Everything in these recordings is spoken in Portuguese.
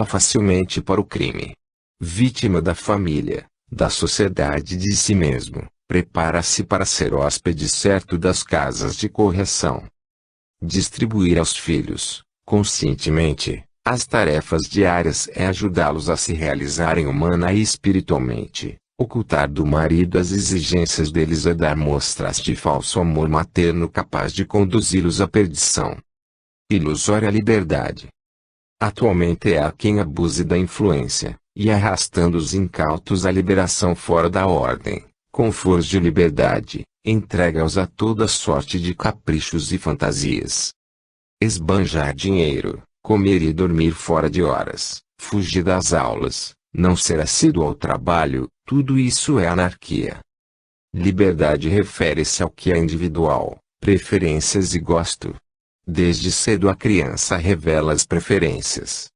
facilmente para o crime. Vítima da família, da sociedade e de si mesmo, prepara-se para ser hóspede certo das casas de correção. Distribuir aos filhos, conscientemente, as tarefas diárias é ajudá-los a se realizarem humana e espiritualmente. Ocultar do marido as exigências deles é dar mostras de falso amor materno capaz de conduzi-los à perdição. Ilusória liberdade. Atualmente é a quem abuse da influência, e arrastando os incautos à liberação fora da ordem, com força de liberdade, entrega-os a toda sorte de caprichos e fantasias. Esbanjar dinheiro, comer e dormir fora de horas, fugir das aulas, não ser assíduo ao trabalho, tudo isso é anarquia. Liberdade refere-se ao que é individual, preferências e gosto. Desde cedo a criança revela as preferências.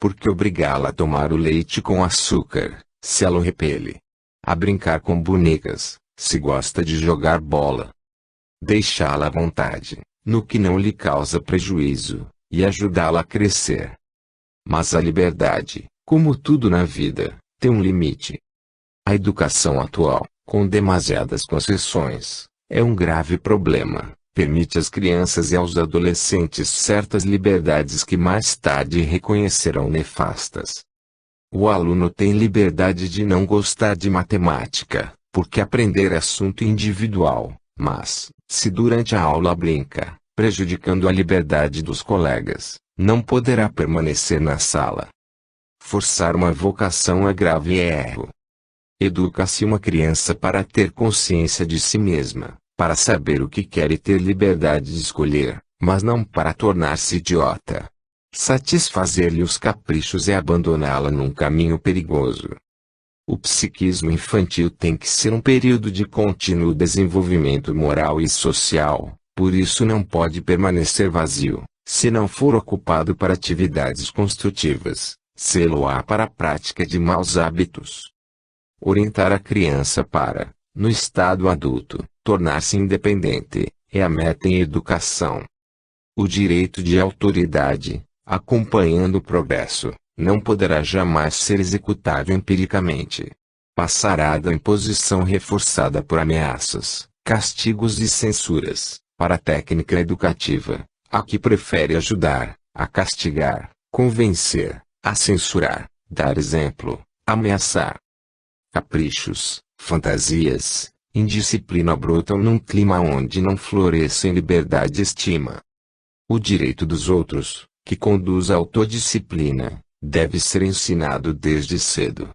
Por que obrigá-la a tomar o leite com açúcar, se ela o repele? A brincar com bonecas, se gosta de jogar bola? Deixá-la à vontade, no que não lhe causa prejuízo, e ajudá-la a crescer. Mas a liberdade, como tudo na vida, tem um limite. A educação atual, com demasiadas concessões, é um grave problema. Permite às crianças e aos adolescentes certas liberdades que mais tarde reconhecerão nefastas. O aluno tem liberdade de não gostar de matemática, porque aprender é assunto individual, mas, se durante a aula brinca, prejudicando a liberdade dos colegas, não poderá permanecer na sala. Forçar uma vocação é grave erro. Educa-se uma criança para ter consciência de si mesma, para saber o que quer e ter liberdade de escolher, mas não para tornar-se idiota. Satisfazer-lhe os caprichos é abandoná-la num caminho perigoso. O psiquismo infantil tem que ser um período de contínuo desenvolvimento moral e social, por isso não pode permanecer vazio, se não for ocupado para atividades construtivas, sê-lo-á para a prática de maus hábitos. Orientar a criança para, no estado adulto, tornar-se independente, é a meta em educação. O direito de autoridade, acompanhando o progresso, não poderá jamais ser executado empiricamente. Passará da imposição reforçada por ameaças, castigos e censuras, para a técnica educativa, a que prefere ajudar, a castigar, convencer, a censurar, dar exemplo, ameaçar. Caprichos, fantasias, indisciplina brotam num clima onde não florescem liberdade e estima. O direito dos outros, que conduz à autodisciplina, deve ser ensinado desde cedo.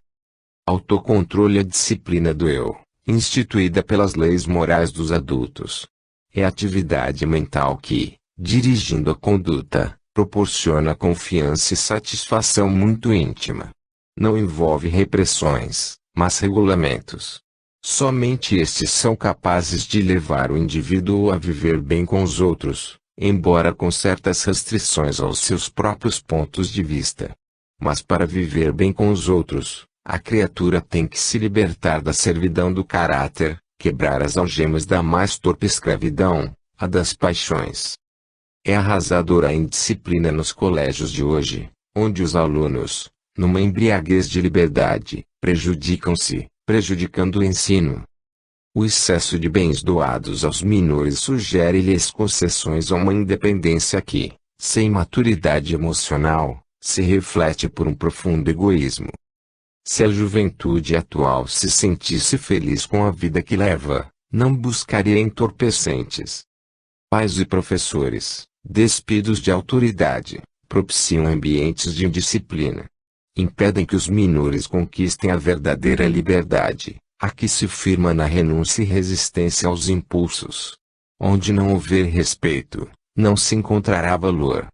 Autocontrole é a disciplina do eu, instituída pelas leis morais dos adultos. É a atividade mental que, dirigindo a conduta, proporciona confiança e satisfação muito íntima. Não envolve repressões, mas regulamentos. Somente estes são capazes de levar o indivíduo a viver bem com os outros, embora com certas restrições aos seus próprios pontos de vista. Mas para viver bem com os outros, a criatura tem que se libertar da servidão do caráter, quebrar as algemas da mais torpe escravidão, a das paixões. É arrasadora a indisciplina nos colégios de hoje, onde os alunos, numa embriaguez de liberdade, prejudicam-se, prejudicando o ensino. O excesso de bens doados aos menores sugere-lhes concessões a uma independência que, sem maturidade emocional, se reflete por um profundo egoísmo. Se a juventude atual se sentisse feliz com a vida que leva, não buscaria entorpecentes. Pais e professores, despidos de autoridade, propiciam ambientes de indisciplina. Impedem que os menores conquistem a verdadeira liberdade, a que se firma na renúncia e resistência aos impulsos. Onde não houver respeito, não se encontrará valor.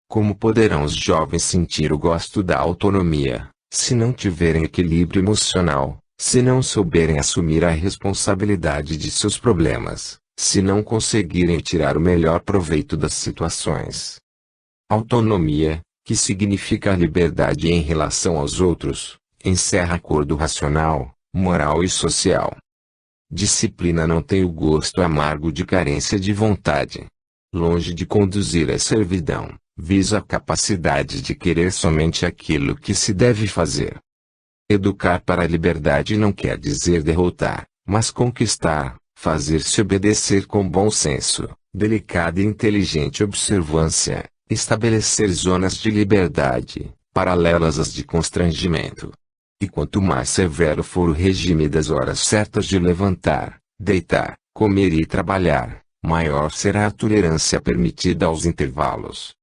Como poderão os jovens sentir o gosto da autonomia, se não tiverem equilíbrio emocional, se não souberem assumir a responsabilidade de seus problemas, se não conseguirem tirar o melhor proveito das situações? Autonomia, que significa a liberdade em relação aos outros, encerra acordo racional, moral e social. Disciplina não tem o gosto amargo de carência de vontade. Longe de conduzir à servidão, visa a capacidade de querer somente aquilo que se deve fazer. Educar para a liberdade não quer dizer derrotar, mas conquistar, fazer-se obedecer com bom senso, delicada e inteligente observância, estabelecer zonas de liberdade, paralelas às de constrangimento. E quanto mais severo for o regime das horas certas de levantar, deitar, comer e trabalhar, maior será a tolerância permitida aos intervalos.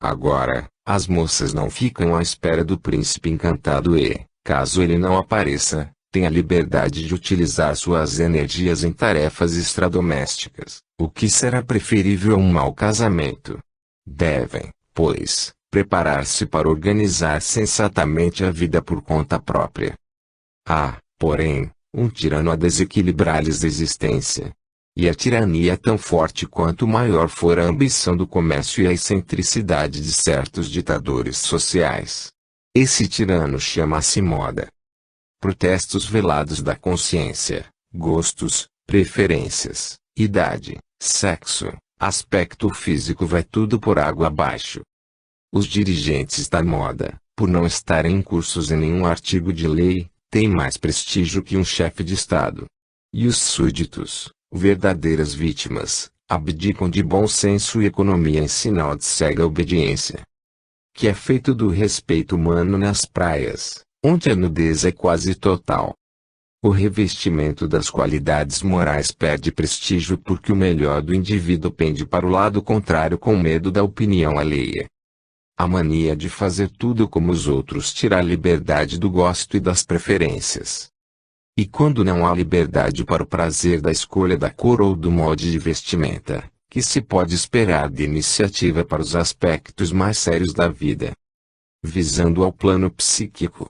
Agora, as moças não ficam à espera do príncipe encantado e, caso ele não apareça, têm a liberdade de utilizar suas energias em tarefas extradomésticas, o que será preferível a um mau casamento. Devem, pois, preparar-se para organizar sensatamente a vida por conta própria. Há, porém, um tirano a desequilibrar-lhes a existência. E a tirania é tão forte quanto maior for a ambição do comércio e a excentricidade de certos ditadores sociais. Esse tirano chama-se moda. Protestos velados da consciência, gostos, preferências, idade, sexo, aspecto físico, vai tudo por água abaixo. Os dirigentes da moda, por não estarem incursos em nenhum artigo de lei, têm mais prestígio que um chefe de Estado. E os súditos, verdadeiras vítimas, abdicam de bom senso e economia em sinal de cega obediência. Que é feito do respeito humano nas praias, onde a nudez é quase total. O revestimento das qualidades morais perde prestígio porque o melhor do indivíduo pende para o lado contrário com medo da opinião alheia. A mania de fazer tudo como os outros tira a liberdade do gosto e das preferências. E quando não há liberdade para o prazer da escolha da cor ou do molde de vestimenta, que se pode esperar de iniciativa para os aspectos mais sérios da vida? Visando ao plano psíquico.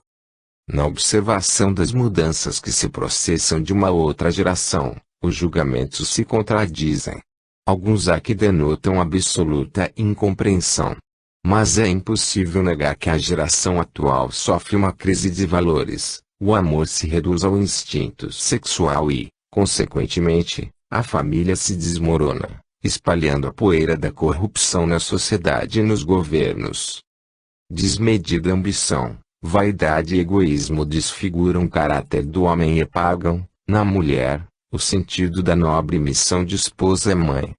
Na observação das mudanças que se processam de uma outra geração, os julgamentos se contradizem. Alguns há que denotam absoluta incompreensão. Mas é impossível negar que a geração atual sofre uma crise de valores. O amor se reduz ao instinto sexual e, consequentemente, a família se desmorona, espalhando a poeira da corrupção na sociedade e nos governos. Desmedida ambição, vaidade e egoísmo desfiguram o caráter do homem e apagam, na mulher, o sentido da nobre missão de esposa e mãe.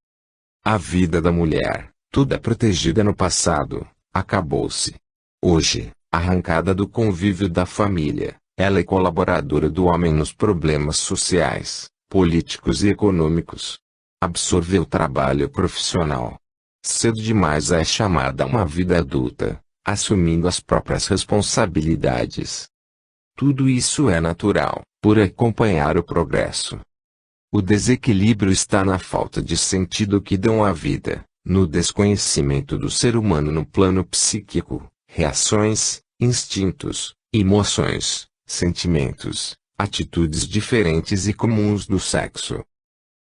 A vida da mulher, toda protegida no passado, acabou-se. Hoje, arrancada do convívio da família, ela é colaboradora do homem nos problemas sociais, políticos e econômicos. Absorveu o trabalho profissional. Cedo demais é chamada a uma vida adulta, assumindo as próprias responsabilidades. Tudo isso é natural, por acompanhar o progresso. O desequilíbrio está na falta de sentido que dão à vida, no desconhecimento do ser humano no plano psíquico, reações, instintos, emoções, sentimentos, atitudes diferentes e comuns do sexo.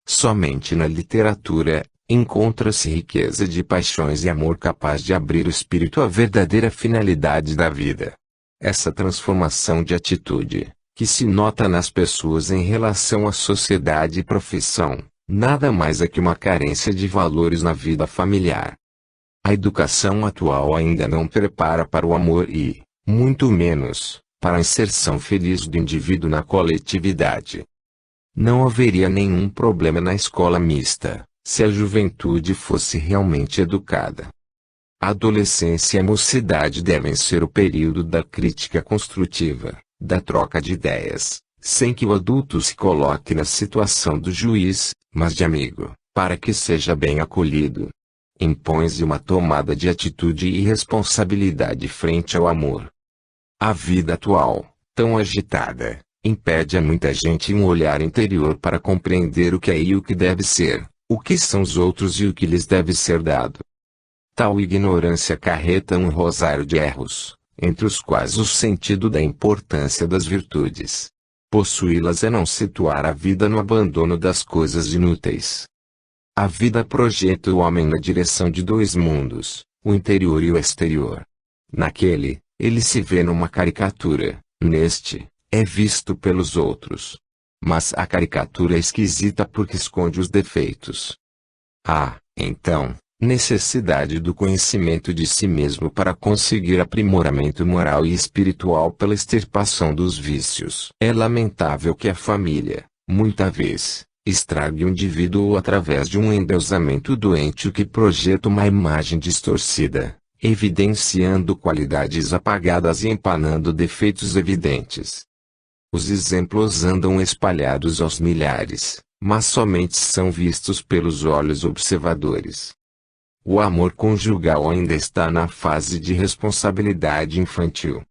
Somente na literatura, encontra-se riqueza de paixões e amor capaz de abrir o espírito à verdadeira finalidade da vida. Essa transformação de atitude, que se nota nas pessoas em relação à sociedade e profissão, nada mais é que uma carência de valores na vida familiar. A educação atual ainda não prepara para o amor e, muito menos, para a inserção feliz do indivíduo na coletividade. Não haveria nenhum problema na escola mista, se a juventude fosse realmente educada. A adolescência e a mocidade devem ser o período da crítica construtiva, da troca de ideias, sem que o adulto se coloque na situação do juiz, mas de amigo, para que seja bem acolhido. Impõe-se uma tomada de atitude e responsabilidade frente ao amor. A vida atual, tão agitada, impede a muita gente um olhar interior para compreender o que é e o que deve ser, o que são os outros e o que lhes deve ser dado. Tal ignorância acarreta um rosário de erros, entre os quais o sentido da importância das virtudes. Possuí-las é não situar a vida no abandono das coisas inúteis. A vida projeta o homem na direção de dois mundos, o interior e o exterior. Naquele, ele se vê numa caricatura, neste, é visto pelos outros. Mas a caricatura é esquisita porque esconde os defeitos. Há, então, Necessidade do conhecimento de si mesmo para conseguir aprimoramento moral e espiritual pela extirpação dos vícios. É lamentável que a família, muita vez, estrague o indivíduo através de um endeusamento doente que projeta uma imagem distorcida, evidenciando qualidades apagadas e empanando defeitos evidentes. Os exemplos andam espalhados aos milhares, mas somente são vistos pelos olhos observadores. O amor conjugal ainda está na fase de responsabilidade infantil.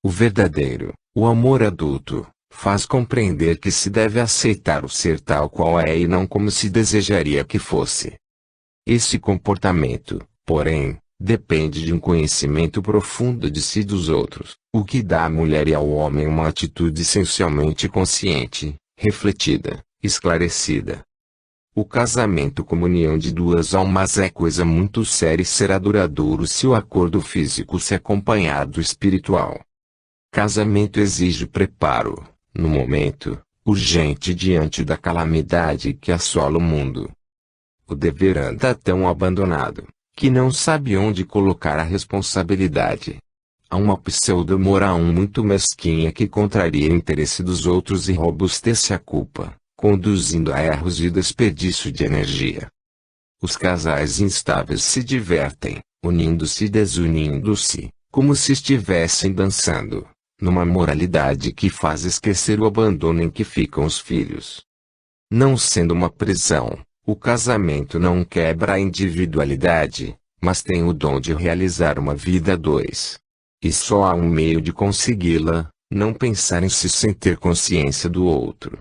O verdadeiro, o amor adulto, faz compreender que se deve aceitar o ser tal qual é e não como se desejaria que fosse. Esse comportamento, porém, depende de um conhecimento profundo de si e dos outros, o que dá à mulher e ao homem uma atitude essencialmente consciente, refletida, esclarecida. O casamento como união de duas almas é coisa muito séria e será duradouro se o acordo físico se acompanhar do espiritual. Casamento exige preparo, no momento, urgente diante da calamidade que assola o mundo. O dever anda tão abandonado, que não sabe onde colocar a responsabilidade. Há uma pseudo-moral muito mesquinha que contraria o interesse dos outros e robustece a culpa, conduzindo a erros e desperdício de energia. Os casais instáveis se divertem, unindo-se e desunindo-se, como se estivessem dançando, numa moralidade que faz esquecer o abandono em que ficam os filhos. Não sendo uma prisão, o casamento não quebra a individualidade, mas tem o dom de realizar uma vida a dois. E só há um meio de consegui-la, não pensar em si sem ter consciência do outro.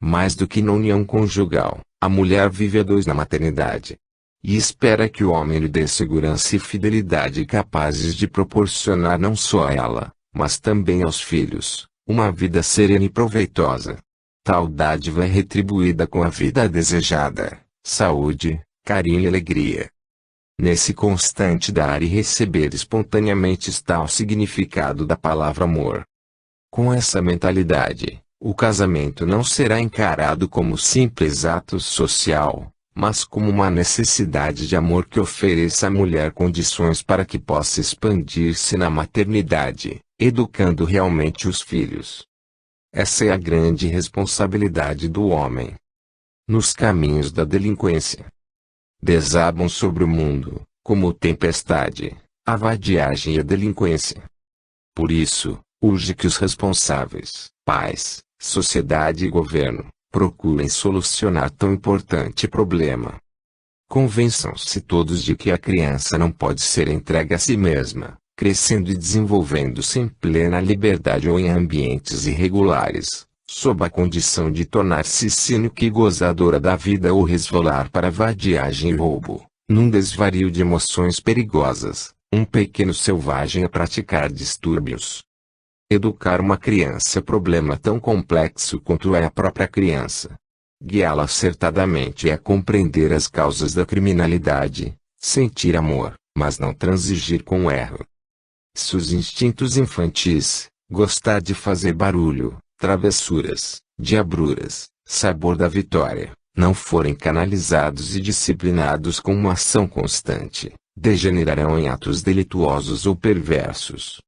Mais do que na união conjugal, a mulher vive a dois na maternidade. E espera que o homem lhe dê segurança e fidelidade capazes de proporcionar não só a ela, mas também aos filhos, uma vida serena e proveitosa. Tal dádiva é retribuída com a vida desejada, saúde, carinho e alegria. Nesse constante dar e receber espontaneamente está o significado da palavra amor. Com essa mentalidade, o casamento não será encarado como simples ato social, mas como uma necessidade de amor que ofereça à mulher condições para que possa expandir-se na maternidade, educando realmente os filhos. Essa é a grande responsabilidade do homem. Nos caminhos da delinquência, desabam sobre o mundo, como tempestade, a vadiagem e a delinquência. Por isso, urge que os responsáveis, pais, sociedade e governo, procurem solucionar tão importante problema. Convençam-se todos de que a criança não pode ser entregue a si mesma, crescendo e desenvolvendo-se em plena liberdade ou em ambientes irregulares, sob a condição de tornar-se cínica e gozadora da vida ou resvalar para vadiagem e roubo, num desvario de emoções perigosas, um pequeno selvagem a praticar distúrbios. Educar uma criança é problema tão complexo quanto é a própria criança. Guiá-la acertadamente é compreender as causas da criminalidade, sentir amor, mas não transigir com o erro. Se os instintos infantis, gostar de fazer barulho, travessuras, diabruras, sabor da vitória, não forem canalizados e disciplinados com uma ação constante, degenerarão em atos delituosos ou perversos.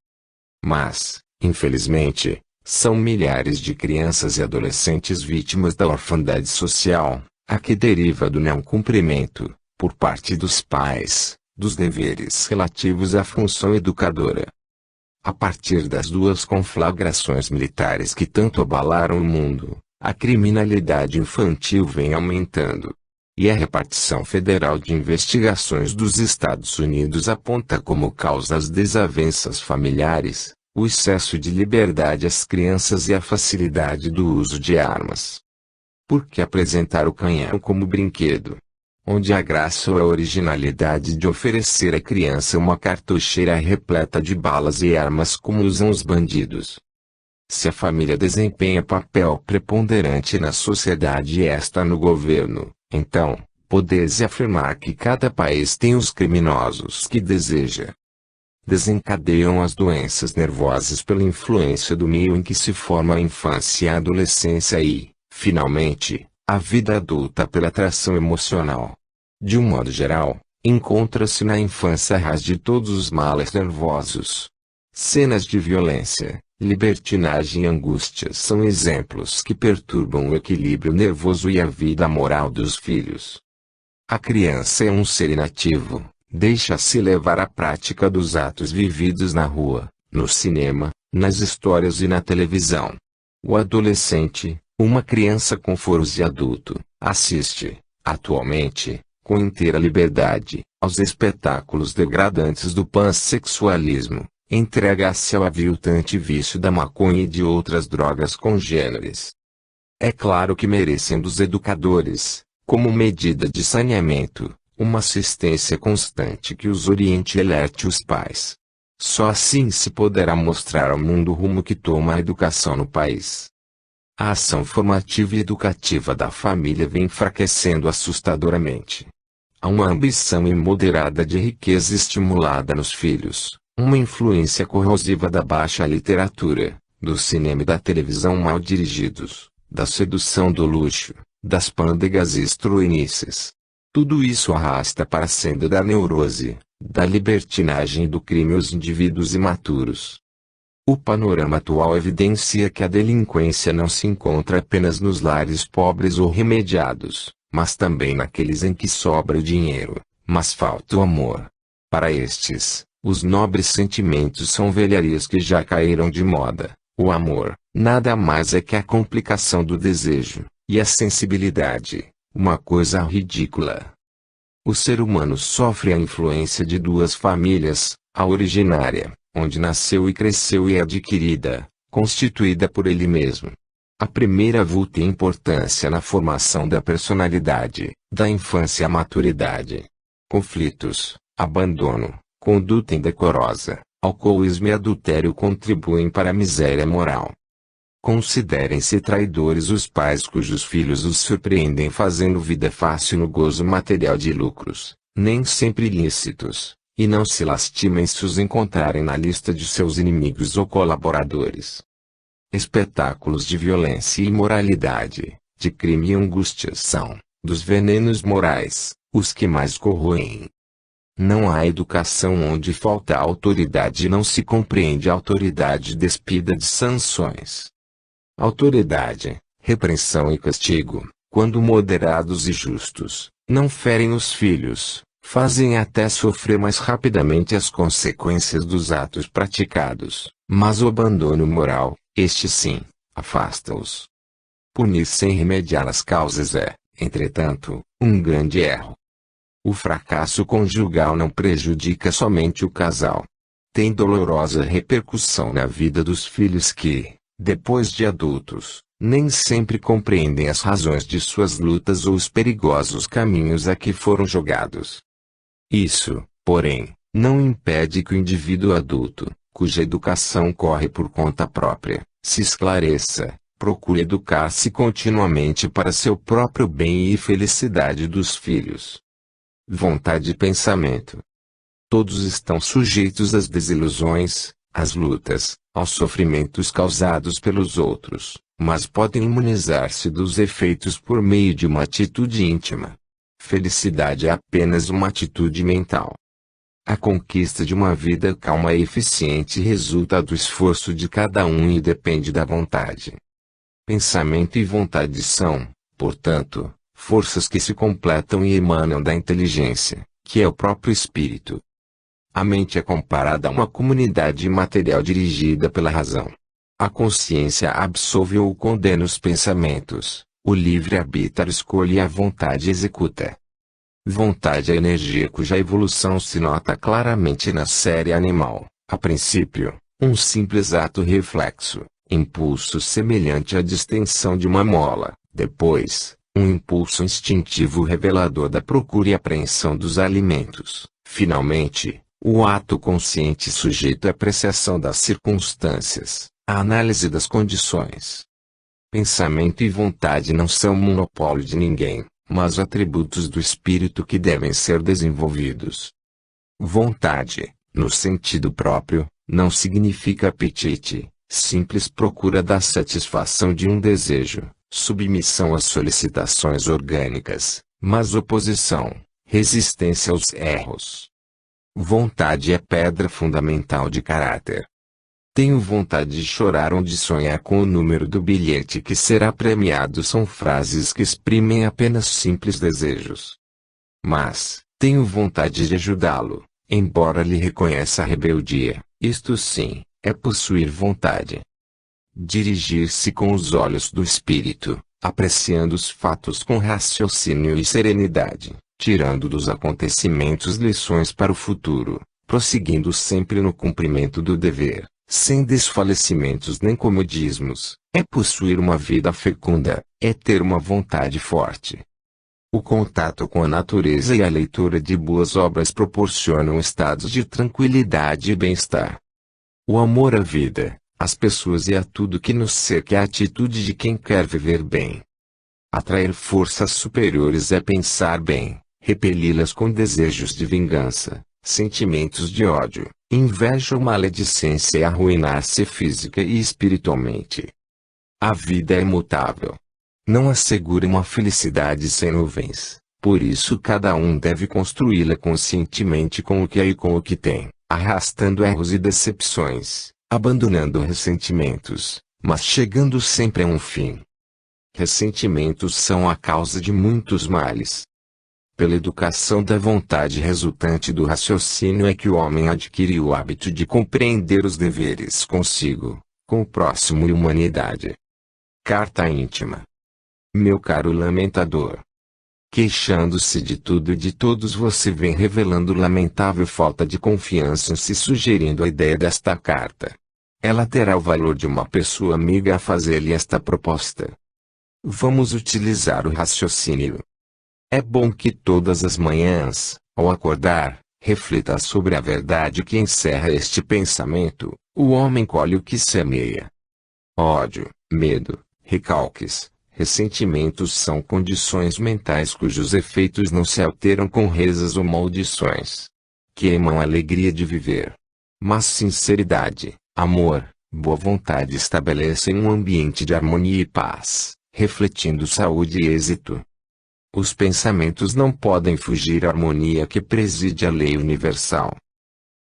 Mas, infelizmente, são milhares de crianças e adolescentes vítimas da orfandade social, a que deriva do não cumprimento, por parte dos pais, dos deveres relativos à função educadora. A partir das duas conflagrações militares que tanto abalaram o mundo, a criminalidade infantil vem aumentando. E a repartição federal de investigações dos Estados Unidos aponta como causa as desavenças familiares, o excesso de liberdade às crianças e a facilidade do uso de armas. Por que apresentar o canhão como brinquedo? Onde a graça ou a originalidade de oferecer à criança uma cartucheira repleta de balas e armas como usam os bandidos? Se a família desempenha papel preponderante na sociedade e esta no governo, então, pode-se afirmar que cada país tem os criminosos que deseja. Desencadeiam as doenças nervosas pela influência do meio em que se forma a infância e a adolescência e, finalmente, a vida adulta pela atração emocional. De um modo geral, Encontra-se na infância a raiz de todos os males nervosos. Cenas de violência, libertinagem e angústia são exemplos que perturbam o equilíbrio nervoso e a vida moral dos filhos. A criança é um ser inativo, deixa-se levar à prática dos atos vividos na rua, no cinema, nas histórias e na televisão. O adolescente, uma criança com foros de adulto, assiste, atualmente, com inteira liberdade, aos espetáculos degradantes do pansexualismo, entrega-se ao aviltante vício da maconha e de outras drogas congêneres. É claro que merecem dos educadores, como medida de saneamento, uma assistência constante que os oriente e alerte os pais. Só assim se poderá mostrar ao mundo o rumo que toma a educação no país. A ação formativa e educativa da família vem enfraquecendo assustadoramente. Há uma ambição imoderada de riqueza estimulada nos filhos, uma influência corrosiva da baixa literatura, do cinema e da televisão mal dirigidos, da sedução do luxo, das pândegas estruinices. Tudo isso arrasta para a senda da neurose, da libertinagem e do crime os indivíduos imaturos. O panorama atual evidencia que a delinquência não se encontra apenas nos lares pobres ou remediados, mas também naqueles em que sobra o dinheiro, mas falta o amor. Para estes, os nobres sentimentos são velharias que já caíram de moda. O amor, nada mais é que a complicação do desejo, e a sensibilidade, uma coisa ridícula. O ser humano sofre a influência de duas famílias, a originária, onde nasceu e cresceu e é adquirida, constituída por ele mesmo. A primeira avulta importância na formação da personalidade, da infância à maturidade. Conflitos, abandono, conduta indecorosa, alcoolismo e adultério contribuem para a miséria moral. Considerem-se traidores os pais cujos filhos os surpreendem fazendo vida fácil no gozo material de lucros, nem sempre ilícitos, e não se lastimem se os encontrarem na lista de seus inimigos ou colaboradores. Espetáculos de violência e imoralidade, de crime e angústia são, dos venenos morais, os que mais corroem. Não há educação onde falta autoridade e não se compreende a autoridade despida de sanções. Autoridade, repreensão e castigo, quando moderados e justos, não ferem os filhos, fazem até sofrer mais rapidamente as consequências dos atos praticados, mas o abandono moral, este sim, afasta-os. Punir sem remediar as causas é, entretanto, um grande erro. O fracasso conjugal não prejudica somente o casal. Tem dolorosa repercussão na vida dos filhos que, depois de adultos, nem sempre compreendem as razões de suas lutas ou os perigosos caminhos a que foram jogados. Isso, porém, não impede que o indivíduo adulto, cuja educação corre por conta própria, se esclareça, procure educar-se continuamente para seu próprio bem e felicidade dos filhos. Vontade e pensamento. Todos estão sujeitos às desilusões, às lutas, aos sofrimentos causados pelos outros, mas podem imunizar-se dos efeitos por meio de uma atitude íntima. Felicidade é apenas uma atitude mental. A conquista de uma vida calma e eficiente resulta do esforço de cada um e depende da vontade. Pensamento e vontade são, portanto, forças que se completam e emanam da inteligência, que é o próprio espírito. A mente é comparada a uma comunidade imaterial dirigida pela razão. A consciência absolve ou condena os pensamentos, o livre-arbítrio escolhe e a vontade executa. Vontade é energia cuja evolução se nota claramente na série animal, a princípio, um simples ato reflexo, impulso semelhante à distensão de uma mola, depois, um impulso instintivo revelador da procura e apreensão dos alimentos, finalmente, o ato consciente sujeito à apreciação das circunstâncias, à análise das condições. Pensamento e vontade não são monopólio de ninguém, mas atributos do espírito que devem ser desenvolvidos. Vontade, no sentido próprio, não significa apetite, simples procura da satisfação de um desejo, submissão às solicitações orgânicas, mas oposição, resistência aos erros. Vontade é pedra fundamental de caráter. Tenho vontade de chorar ou de sonhar com o número do bilhete que será premiado são frases que exprimem apenas simples desejos. Mas, tenho vontade de ajudá-lo, embora lhe reconheça a rebeldia, isto sim, é possuir vontade. Dirigir-se com os olhos do espírito, apreciando os fatos com raciocínio e serenidade, tirando dos acontecimentos lições para o futuro, prosseguindo sempre no cumprimento do dever, sem desfalecimentos nem comodismos, é possuir uma vida fecunda, é ter uma vontade forte. O contato com a natureza e a leitura de boas obras proporcionam estados de tranquilidade e bem-estar. O amor à vida, às pessoas e a tudo que nos cerca é a atitude de quem quer viver bem. Atrair forças superiores é pensar bem, repeli-las com desejos de vingança, sentimentos de ódio, inveja ou maledicência e arruinar-se física e espiritualmente. A vida é imutável. Não assegura uma felicidade sem nuvens, por isso cada um deve construí-la conscientemente com o que é e com o que tem, arrastando erros e decepções, abandonando ressentimentos, mas chegando sempre a um fim. Ressentimentos são a causa de muitos males. Pela educação da vontade resultante do raciocínio é que o homem adquire o hábito de compreender os deveres consigo, com o próximo e humanidade. Carta íntima. Meu caro lamentador. Queixando-se de tudo e de todos você vem revelando lamentável falta de confiança em si sugerindo a ideia desta carta. Ela terá o valor de uma pessoa amiga a fazer-lhe esta proposta. Vamos utilizar o raciocínio. É bom que todas as manhãs, ao acordar, reflita sobre a verdade que encerra este pensamento: o homem colhe o que semeia. Ódio, medo, recalques, ressentimentos são condições mentais cujos efeitos não se alteram com rezas ou maldições. Queimam a alegria de viver. Mas sinceridade, amor, boa vontade estabelecem um ambiente de harmonia e paz, refletindo saúde e êxito. Os pensamentos não podem fugir à harmonia que preside a lei universal.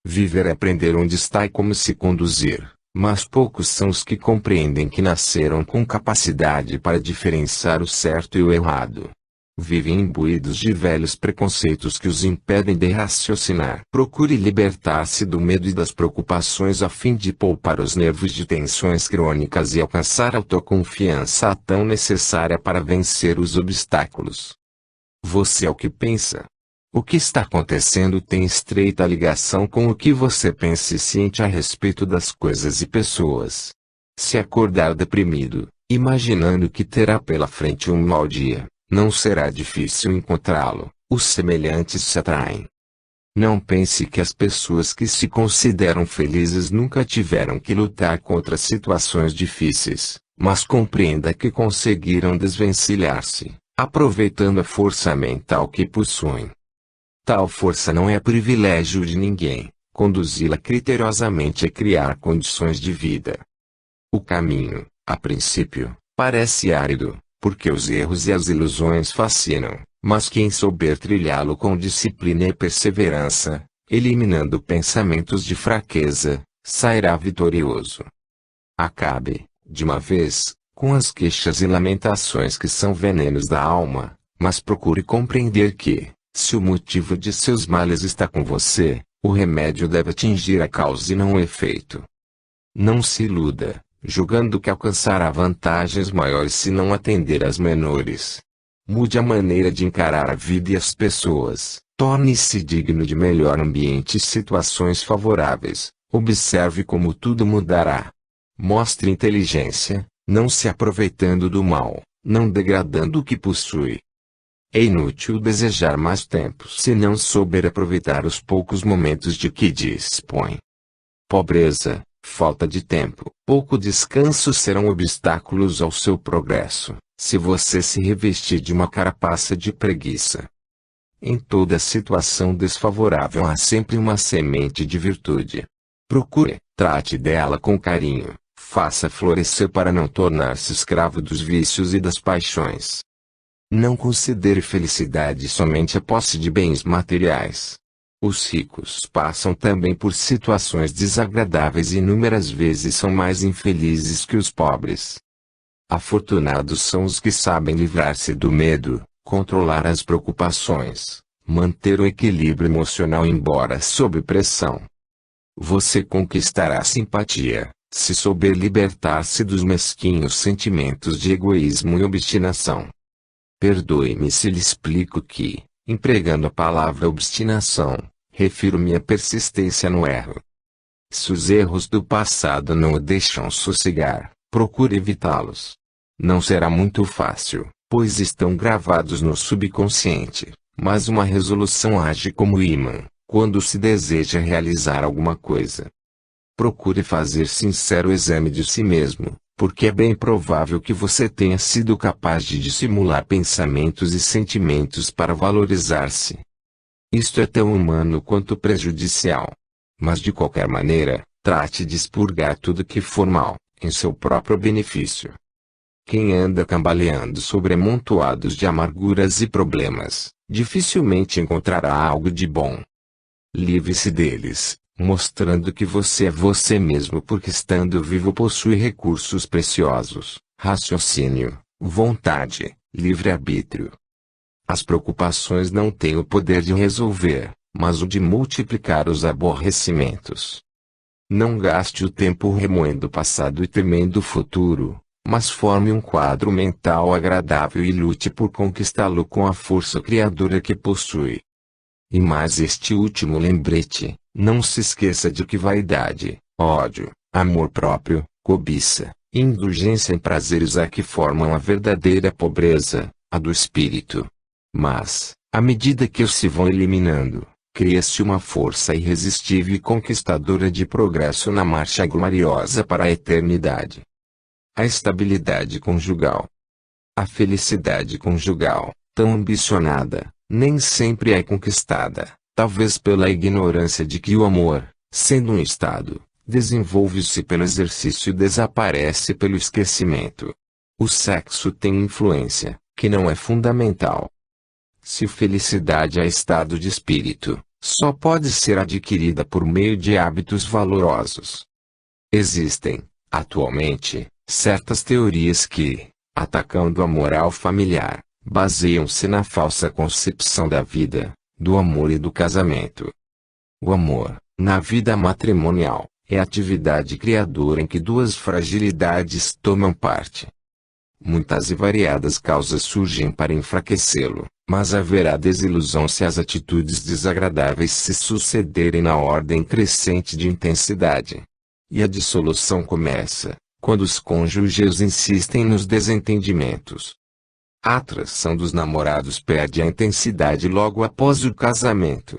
Viver é aprender onde está e como se conduzir, mas poucos são os que compreendem que nasceram com capacidade para diferenciar o certo e o errado. Vivem imbuídos de velhos preconceitos que os impedem de raciocinar. Procure libertar-se do medo e das preocupações a fim de poupar os nervos de tensões crônicas e alcançar a autoconfiança tão necessária para vencer os obstáculos. Você é o que pensa. O que está acontecendo tem estreita ligação com o que você pensa e sente a respeito das coisas e pessoas. Se acordar deprimido, imaginando que terá pela frente um mau dia, não será difícil encontrá-lo, os semelhantes se atraem. Não pense que as pessoas que se consideram felizes nunca tiveram que lutar contra situações difíceis, mas compreenda que conseguiram desvencilhar-se, aproveitando a força mental que possuem. Tal força não é privilégio de ninguém, conduzi-la criteriosamente é criar condições de vida. O caminho, a princípio, parece árido, porque os erros e as ilusões fascinam, mas quem souber trilhá-lo com disciplina e perseverança, eliminando pensamentos de fraqueza, sairá vitorioso. Acabe, de uma vez, com as queixas e lamentações que são venenos da alma, mas procure compreender que, se o motivo de seus males está com você, o remédio deve atingir a causa e não o efeito. Não se iluda, julgando que alcançará vantagens maiores se não atender às menores. Mude a maneira de encarar a vida e as pessoas, torne-se digno de melhor ambiente e situações favoráveis, observe como tudo mudará. Mostre inteligência, não se aproveitando do mal, não degradando o que possui. É inútil desejar mais tempo se não souber aproveitar os poucos momentos de que dispõe. Pobreza, falta de tempo, pouco descanso serão obstáculos ao seu progresso, se você se revestir de uma carapaça de preguiça. Em toda situação desfavorável há sempre uma semente de virtude. Procure, trate dela com carinho, faça florescer para não tornar-se escravo dos vícios e das paixões. Não considere felicidade somente a posse de bens materiais. Os ricos passam também por situações desagradáveis e inúmeras vezes são mais infelizes que os pobres. Afortunados são os que sabem livrar-se do medo, controlar as preocupações, manter o equilíbrio emocional embora sob pressão. Você conquistará simpatia, se souber libertar-se dos mesquinhos sentimentos de egoísmo e obstinação. Perdoe-me se lhe explico que, empregando a palavra obstinação, refiro-me à persistência no erro. Se os erros do passado não o deixam sossegar, procure evitá-los. Não será muito fácil, pois estão gravados no subconsciente, mas uma resolução age como ímã, quando se deseja realizar alguma coisa. Procure fazer sincero exame de si mesmo, porque é bem provável que você tenha sido capaz de dissimular pensamentos e sentimentos para valorizar-se. Isto é tão humano quanto prejudicial. Mas de qualquer maneira, trate de expurgar tudo que for mal, em seu próprio benefício. Quem anda cambaleando sobre amontoados de amarguras e problemas, dificilmente encontrará algo de bom. Livre-se deles, mostrando que você é você mesmo porque estando vivo possui recursos preciosos, raciocínio, vontade, livre-arbítrio. As preocupações não têm o poder de resolver, mas o de multiplicar os aborrecimentos. Não gaste o tempo remoendo o passado e temendo o futuro, mas forme um quadro mental agradável e lute por conquistá-lo com a força criadora que possui. E mais este último lembrete, não se esqueça de que vaidade, ódio, amor próprio, cobiça, indulgência em prazeres é que formam a verdadeira pobreza, a do espírito. Mas, à medida que os se vão eliminando, cria-se uma força irresistível e conquistadora de progresso na marcha gloriosa para a eternidade. A estabilidade conjugal. A felicidade conjugal, tão ambicionada, nem sempre é conquistada, talvez pela ignorância de que o amor, sendo um estado, desenvolve-se pelo exercício e desaparece pelo esquecimento. O sexo tem influência, que não é fundamental. Se felicidade é estado de espírito, só pode ser adquirida por meio de hábitos valorosos. Existem, atualmente, certas teorias que, atacando a moral familiar, baseiam-se na falsa concepção da vida, do amor e do casamento. O amor, na vida matrimonial, é a atividade criadora em que duas fragilidades tomam parte. Muitas e variadas causas surgem para enfraquecê-lo, mas haverá desilusão se as atitudes desagradáveis se sucederem na ordem crescente de intensidade. E a dissolução começa, quando os cônjuges insistem nos desentendimentos. A atração dos namorados perde a intensidade logo após o casamento.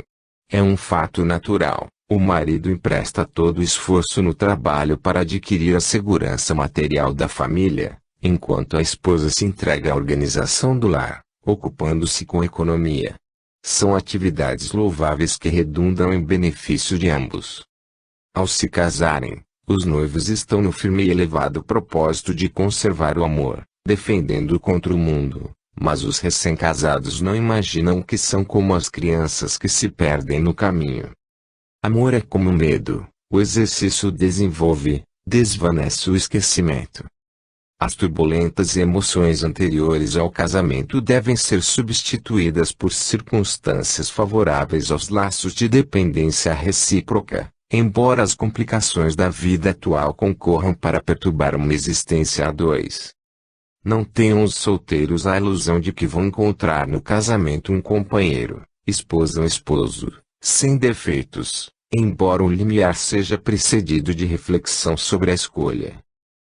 É um fato natural, o marido empresta todo o esforço no trabalho para adquirir a segurança material da família, enquanto a esposa se entrega à organização do lar, ocupando-se com economia. São atividades louváveis que redundam em benefício de ambos. Ao se casarem, os noivos estão no firme e elevado propósito de conservar o amor, defendendo-o contra o mundo, mas os recém-casados não imaginam que são como as crianças que se perdem no caminho. Amor é como medo, o exercício desenvolve, desvanece o esquecimento. As turbulentas emoções anteriores ao casamento devem ser substituídas por circunstâncias favoráveis aos laços de dependência recíproca, embora as complicações da vida atual concorram para perturbar uma existência a dois. Não tenham os solteiros a ilusão de que vão encontrar no casamento um companheiro, esposa ou esposo, sem defeitos, embora o limiar seja precedido de reflexão sobre a escolha.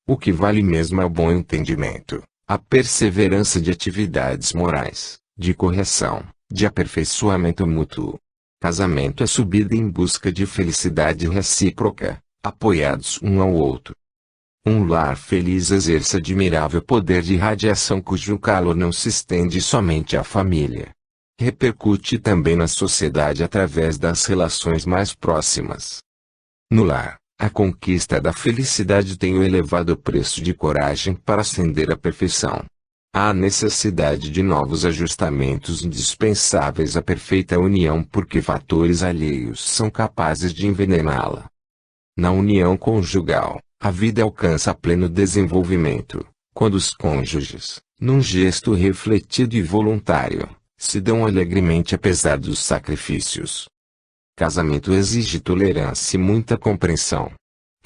O que vale mesmo é o bom entendimento, a perseverança de atividades morais, de correção, de aperfeiçoamento mútuo. Casamento é subida em busca de felicidade recíproca, apoiados um ao outro. Um lar feliz exerce admirável poder de radiação cujo calor não se estende somente à família. Repercute também na sociedade através das relações mais próximas. No lar, a conquista da felicidade tem o elevado preço de coragem para ascender à perfeição. Há necessidade de novos ajustamentos indispensáveis à perfeita união porque fatores alheios são capazes de envenená-la. Na união conjugal, a vida alcança pleno desenvolvimento, quando os cônjuges, num gesto refletido e voluntário, se dão alegremente apesar dos sacrifícios. Casamento exige tolerância e muita compreensão.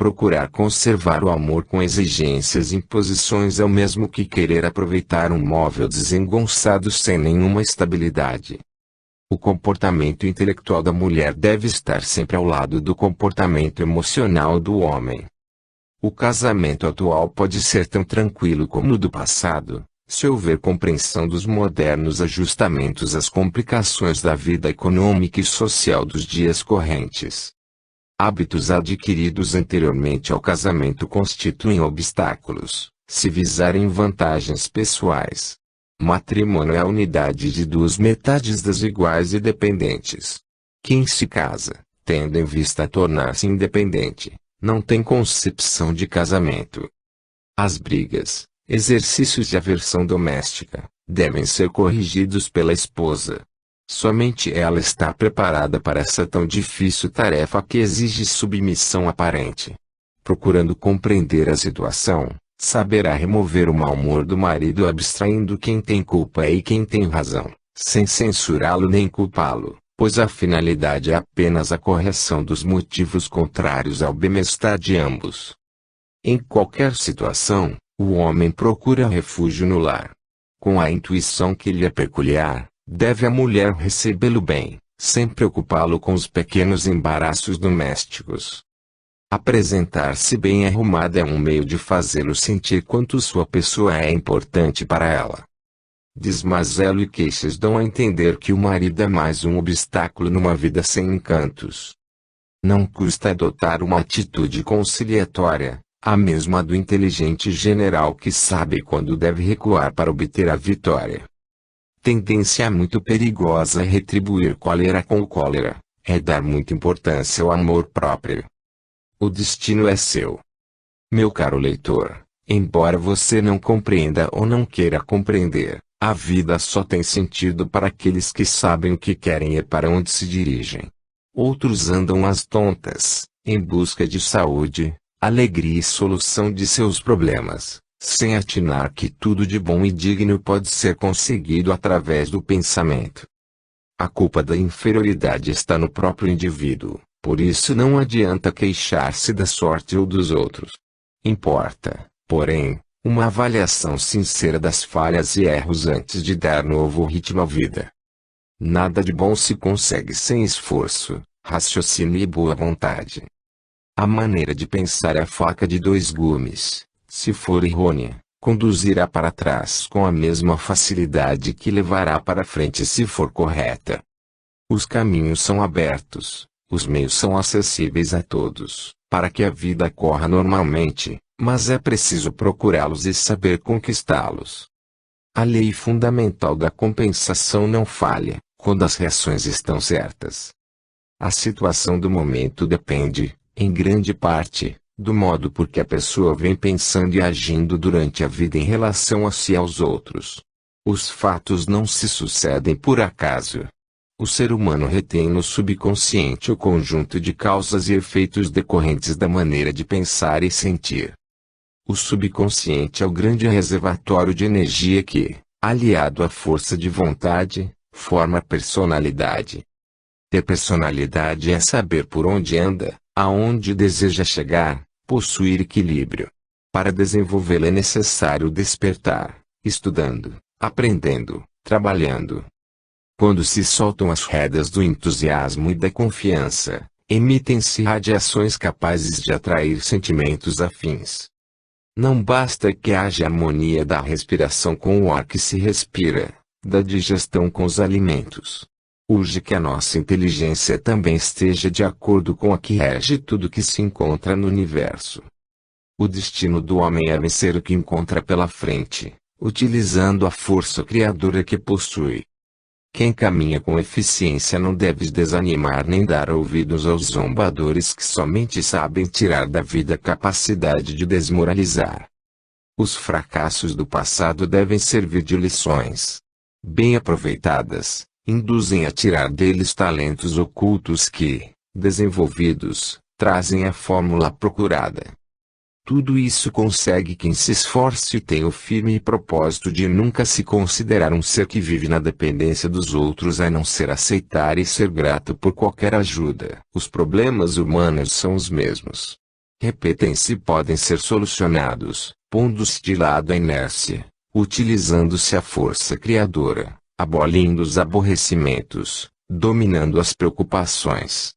Procurar conservar o amor com exigências e imposições é o mesmo que querer aproveitar um móvel desengonçado sem nenhuma estabilidade. O comportamento intelectual da mulher deve estar sempre ao lado do comportamento emocional do homem. O casamento atual pode ser tão tranquilo como o do passado, se houver compreensão dos modernos ajustamentos às complicações da vida econômica e social dos dias correntes. Hábitos adquiridos anteriormente ao casamento constituem obstáculos, se visarem vantagens pessoais. Matrimônio é a unidade de duas metades desiguais e dependentes. Quem se casa, tendo em vista a tornar-se independente, não tem concepção de casamento. As brigas, exercícios de aversão doméstica, devem ser corrigidos pela esposa. Somente ela está preparada para essa tão difícil tarefa que exige submissão aparente. Procurando compreender a situação, saberá remover o mau humor do marido abstraindo quem tem culpa e quem tem razão, sem censurá-lo nem culpá-lo, pois a finalidade é apenas a correção dos motivos contrários ao bem-estar de ambos. Em qualquer situação, o homem procura refúgio no lar. Com a intuição que lhe é peculiar, deve a mulher recebê-lo bem, sem preocupá-lo com os pequenos embaraços domésticos. Apresentar-se bem arrumada é um meio de fazê-lo sentir quanto sua pessoa é importante para ela. Desmazelo e queixas dão a entender que o marido é mais um obstáculo numa vida sem encantos. Não custa adotar uma atitude conciliatória, a mesma do inteligente general que sabe quando deve recuar para obter a vitória. Tendência muito perigosa é retribuir cólera com cólera, é dar muita importância ao amor próprio. O destino é seu. Meu caro leitor, embora você não compreenda ou não queira compreender, a vida só tem sentido para aqueles que sabem o que querem e para onde se dirigem. Outros andam às tontas, em busca de saúde, alegria e solução de seus problemas, sem atinar que tudo de bom e digno pode ser conseguido através do pensamento. A culpa da inferioridade está no próprio indivíduo, por isso não adianta queixar-se da sorte ou dos outros. Importa, porém, uma avaliação sincera das falhas e erros antes de dar novo ritmo à vida. Nada de bom se consegue sem esforço, raciocínio e boa vontade. A maneira de pensar é a faca de dois gumes. Se for errônea, conduzirá para trás com a mesma facilidade que levará para frente se for correta. Os caminhos são abertos, os meios são acessíveis a todos, para que a vida corra normalmente, mas é preciso procurá-los e saber conquistá-los. A lei fundamental da compensação não falha, quando as reações estão certas. A situação do momento depende, em grande parte, do modo por que a pessoa vem pensando e agindo durante a vida em relação a si e aos outros. Os fatos não se sucedem por acaso. O ser humano retém no subconsciente o conjunto de causas e efeitos decorrentes da maneira de pensar e sentir. O subconsciente é o grande reservatório de energia que, aliado à força de vontade, forma a personalidade. Ter personalidade é saber por onde anda, aonde deseja chegar, possuir equilíbrio. Para desenvolvê-la é necessário despertar, estudando, aprendendo, trabalhando. Quando se soltam as rédeas do entusiasmo e da confiança, emitem-se radiações capazes de atrair sentimentos afins. Não basta que haja harmonia da respiração com o ar que se respira, da digestão com os alimentos. Urge que a nossa inteligência também esteja de acordo com a que rege tudo que se encontra no universo. O destino do homem é vencer o que encontra pela frente, utilizando a força criadora que possui. Quem caminha com eficiência não deve desanimar nem dar ouvidos aos zombadores que somente sabem tirar da vida a capacidade de desmoralizar. Os fracassos do passado devem servir de lições. Bem aproveitadas, induzem a tirar deles talentos ocultos que, desenvolvidos, trazem a fórmula procurada. Tudo isso consegue quem se esforce e tem o firme propósito de nunca se considerar um ser que vive na dependência dos outros a não ser aceitar e ser grato por qualquer ajuda. Os problemas humanos são os mesmos. Repetem-se e podem ser solucionados, pondo-se de lado a inércia, utilizando-se a força criadora, abolindo os aborrecimentos, dominando as preocupações.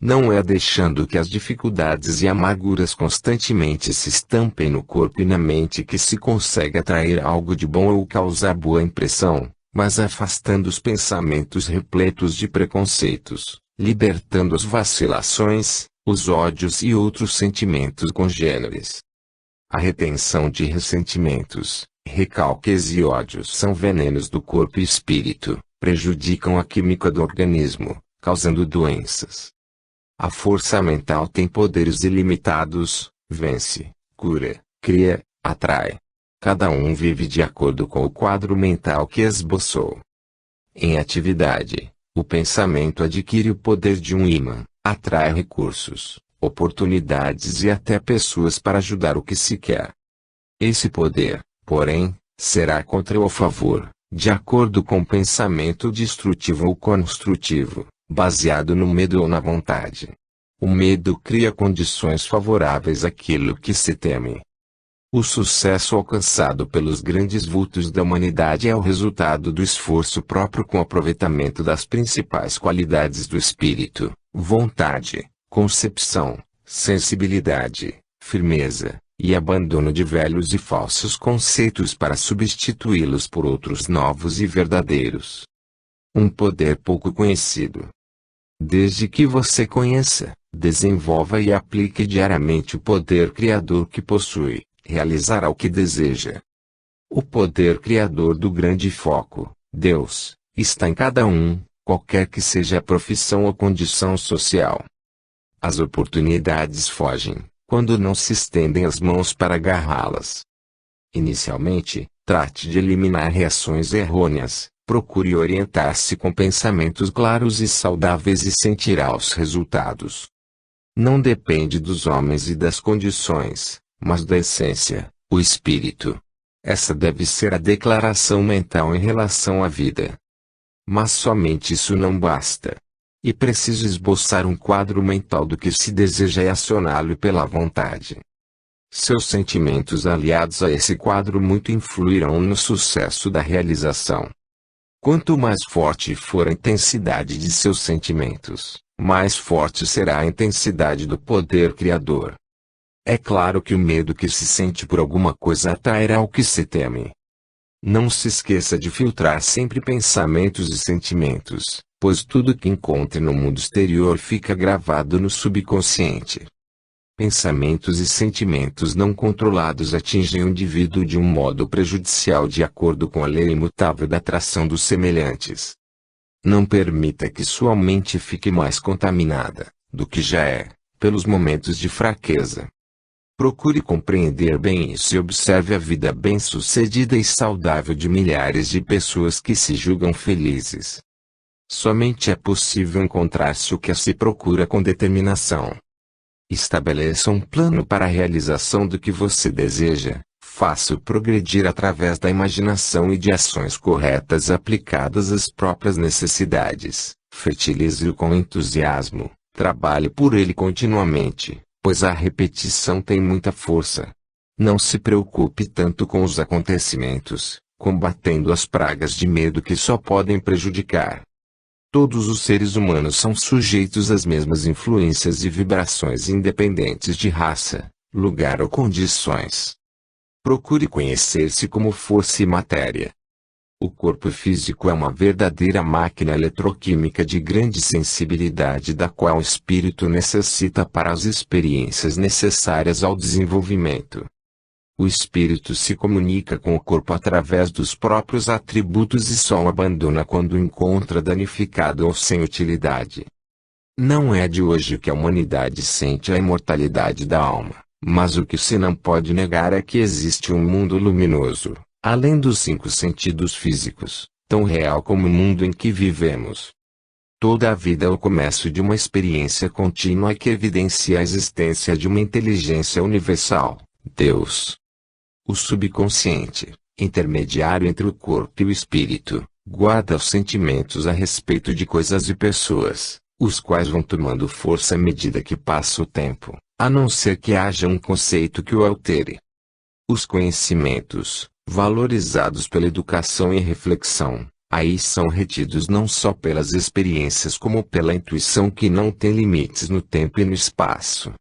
Não é deixando que as dificuldades e amarguras constantemente se estampem no corpo e na mente que se consegue atrair algo de bom ou causar boa impressão, mas afastando os pensamentos repletos de preconceitos, libertando as vacilações, os ódios e outros sentimentos congêneres. A retenção de ressentimentos, recalques e ódios são venenos do corpo e espírito, prejudicam a química do organismo, causando doenças. A força mental tem poderes ilimitados, vence, cura, cria, atrai. Cada um vive de acordo com o quadro mental que esboçou. Em atividade, o pensamento adquire o poder de um imã, atrai recursos, oportunidades e até pessoas para ajudar o que se quer. Esse poder, porém, será contra ou a favor, de acordo com o pensamento destrutivo ou construtivo, baseado no medo ou na vontade. O medo cria condições favoráveis àquilo que se teme. O sucesso alcançado pelos grandes vultos da humanidade é o resultado do esforço próprio com aproveitamento das principais qualidades do espírito: vontade, concepção, sensibilidade, firmeza, e abandono de velhos e falsos conceitos para substituí-los por outros novos e verdadeiros. Um poder pouco conhecido. Desde que você conheça, desenvolva e aplique diariamente o poder criador que possui, realizará o que deseja. O poder criador do grande foco, Deus, está em cada um, qualquer que seja a profissão ou condição social. As oportunidades fogem, quando não se estendem as mãos para agarrá-las. Inicialmente, trate de eliminar reações errôneas. Procure orientar-se com pensamentos claros e saudáveis e sentirá os resultados. Não depende dos homens e das condições, mas da essência, o espírito. Essa deve ser a declaração mental em relação à vida. Mas somente isso não basta. E preciso esboçar um quadro mental do que se deseja e acioná-lo pela vontade. Seus sentimentos aliados a esse quadro muito influirão no sucesso da realização. Quanto mais forte for a intensidade de seus sentimentos, mais forte será a intensidade do poder criador. É claro que o medo que se sente por alguma coisa atrairá o que se teme. Não se esqueça de filtrar sempre pensamentos e sentimentos, pois tudo que encontre no mundo exterior fica gravado no subconsciente. Pensamentos e sentimentos não controlados atingem o indivíduo de um modo prejudicial de acordo com a lei imutável da atração dos semelhantes. Não permita que sua mente fique mais contaminada, do que já é, pelos momentos de fraqueza. Procure compreender bem isso e observe a vida bem-sucedida e saudável de milhares de pessoas que se julgam felizes. Somente é possível encontrar-se o que se procura com determinação. Estabeleça um plano para a realização do que você deseja, faça-o progredir através da imaginação e de ações corretas aplicadas às próprias necessidades, fertilize-o com entusiasmo, trabalhe por ele continuamente, pois a repetição tem muita força. Não se preocupe tanto com os acontecimentos, combatendo as pragas de medo que só podem prejudicar. Todos os seres humanos são sujeitos às mesmas influências e vibrações independentes de raça, lugar ou condições. Procure conhecer-se como força e matéria. O corpo físico é uma verdadeira máquina eletroquímica de grande sensibilidade da qual o espírito necessita para as experiências necessárias ao desenvolvimento. O espírito se comunica com o corpo através dos próprios atributos e só o abandona quando o encontra danificado ou sem utilidade. Não é de hoje que a humanidade sente a imortalidade da alma, Mas o que se não pode negar é que existe um mundo luminoso, além dos 5 sentidos físicos, tão real como o mundo em que vivemos. Toda a vida é o começo de uma experiência contínua que evidencia a existência de uma inteligência universal, Deus. O subconsciente, intermediário entre o corpo e o espírito, guarda os sentimentos a respeito de coisas e pessoas, os quais vão tomando força à medida que passa o tempo, a não ser que haja um conceito que o altere. Os conhecimentos, valorizados pela educação e reflexão, aí são retidos não só pelas experiências como pela intuição que não tem limites no tempo e no espaço.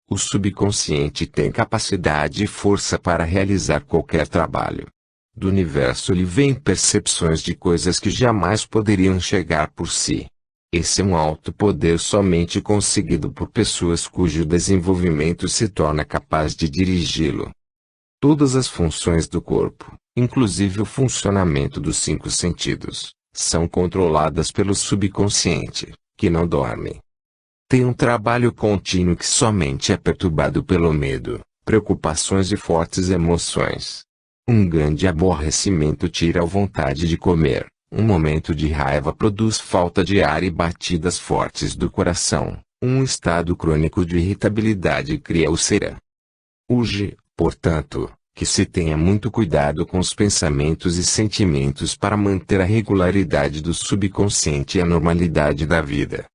O subconsciente tem capacidade e força para realizar qualquer trabalho. Do universo lhe vêm percepções de coisas que jamais poderiam chegar por si. Esse é um alto poder somente conseguido por pessoas cujo desenvolvimento se torna capaz de dirigi-lo. Todas as funções do corpo, inclusive o funcionamento dos 5 sentidos, são controladas pelo subconsciente, que não dorme. Tem um trabalho contínuo que somente é perturbado pelo medo, preocupações e fortes emoções. Um grande aborrecimento tira a vontade de comer, um momento de raiva produz falta de ar e batidas fortes do coração, um estado crônico de irritabilidade cria úlcera. Urge, portanto, que se tenha muito cuidado com os pensamentos e sentimentos para manter a regularidade do subconsciente e a normalidade da vida.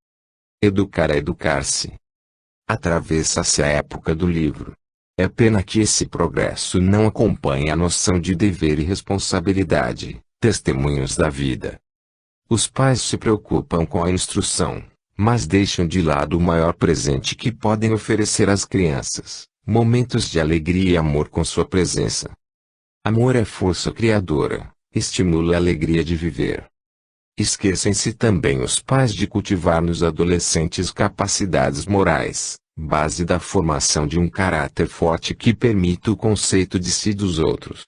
Educar é educar-se. Atravessa-se a época do livro. É pena que esse progresso não acompanhe a noção de dever e responsabilidade, testemunhos da vida. Os pais se preocupam com a instrução, mas deixam de lado o maior presente que podem oferecer às crianças, momentos de alegria e amor com sua presença. Amor é força criadora, estimula a alegria de viver. Esquecem-se também os pais de cultivar nos adolescentes capacidades morais, base da formação de um caráter forte que permita o conceito de si e dos outros.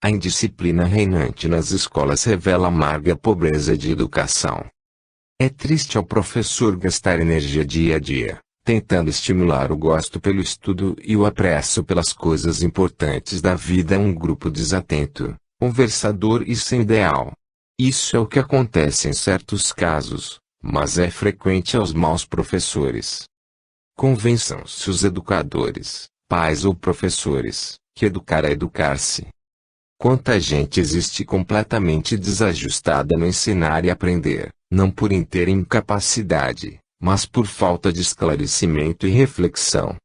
A indisciplina reinante nas escolas revela amarga pobreza de educação. É triste ao professor gastar energia dia a dia, tentando estimular o gosto pelo estudo e o apreço pelas coisas importantes da vida a um grupo desatento, conversador e sem ideal. Isso é o que acontece em certos casos, mas é frequente aos maus professores. Convençam-se os educadores, pais ou professores, que educar é educar-se. Quanta gente existe completamente desajustada no ensinar e aprender, não por inteira incapacidade, mas por falta de esclarecimento e reflexão.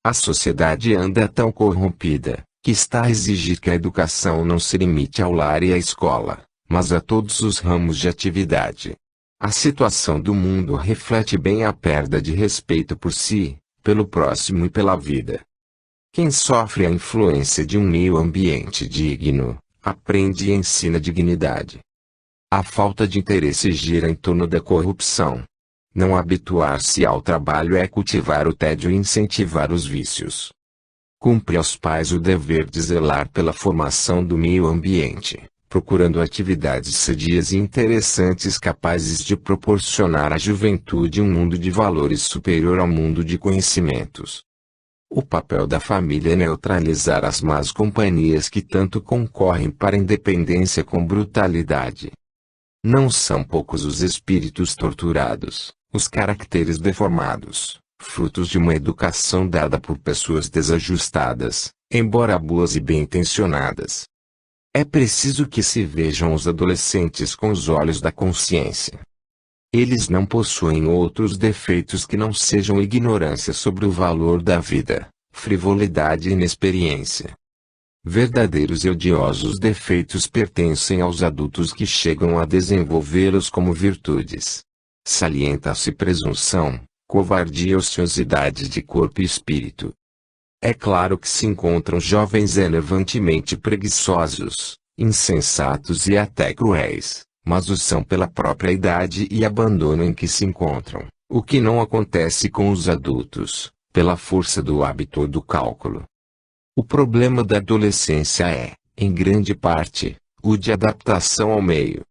A sociedade anda tão corrompida, que está a exigir que a educação não se limite ao lar e à escola, mas a todos os ramos de atividade. A situação do mundo reflete bem a perda de respeito por si, pelo próximo e pela vida. Quem sofre a influência de um meio ambiente digno, aprende e ensina dignidade. A falta de interesse gira em torno da corrupção. Não habituar-se ao trabalho é cultivar o tédio e incentivar os vícios. Cumpre aos pais o dever de zelar pela formação do meio ambiente, procurando atividades sadias e interessantes capazes de proporcionar à juventude um mundo de valores superior ao mundo de conhecimentos. O papel da família é neutralizar as más companhias que tanto concorrem para a independência com brutalidade. Não são poucos os espíritos torturados, os caracteres deformados, frutos de uma educação dada por pessoas desajustadas, embora boas e bem-intencionadas. É preciso que se vejam os adolescentes com os olhos da consciência. Eles não possuem outros defeitos que não sejam ignorância sobre o valor da vida, frivolidade e inexperiência. Verdadeiros e odiosos defeitos pertencem aos adultos que chegam a desenvolvê-los como virtudes. Salienta-se presunção, covardia e ociosidade de corpo e espírito. É claro que se encontram jovens elevantemente preguiçosos, insensatos e até cruéis, mas o são pela própria idade e abandono em que se encontram, o que não acontece com os adultos, pela força do hábito ou do cálculo. O problema da adolescência é, em grande parte, o de adaptação ao meio.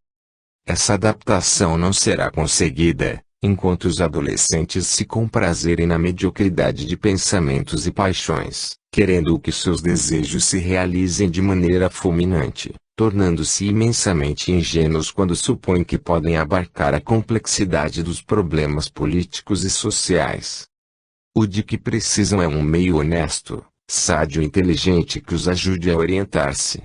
Essa adaptação não será conseguida, enquanto os adolescentes se comprazerem na mediocridade de pensamentos e paixões, querendo que seus desejos se realizem de maneira fulminante, tornando-se imensamente ingênuos quando supõem que podem abarcar a complexidade dos problemas políticos e sociais. O de que precisam é um meio honesto, sádio e inteligente que os ajude a orientar-se.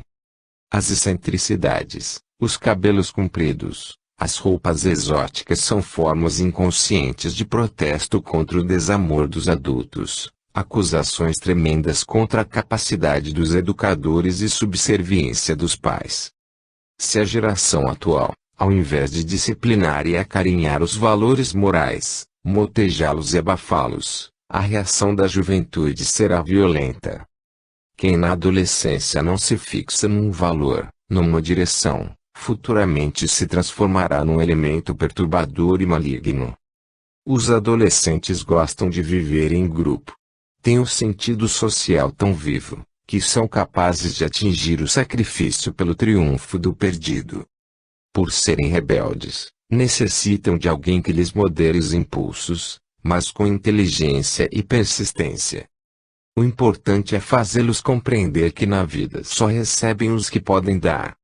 As excentricidades, os cabelos compridos, as roupas exóticas são formas inconscientes de protesto contra o desamor dos adultos, acusações tremendas contra a capacidade dos educadores e subserviência dos pais. Se a geração atual, ao invés de disciplinar e acarinhar os valores morais, motejá-los e abafá-los, a reação da juventude será violenta. Quem na adolescência não se fixa num valor, numa direção, futuramente se transformará num elemento perturbador e maligno. Os adolescentes gostam de viver em grupo. Têm um sentido social tão vivo, que são capazes de atingir o sacrifício pelo triunfo do perdido. Por serem rebeldes, necessitam de alguém que lhes modere os impulsos, mas com inteligência e persistência. O importante é fazê-los compreender que na vida só recebem os que podem dar.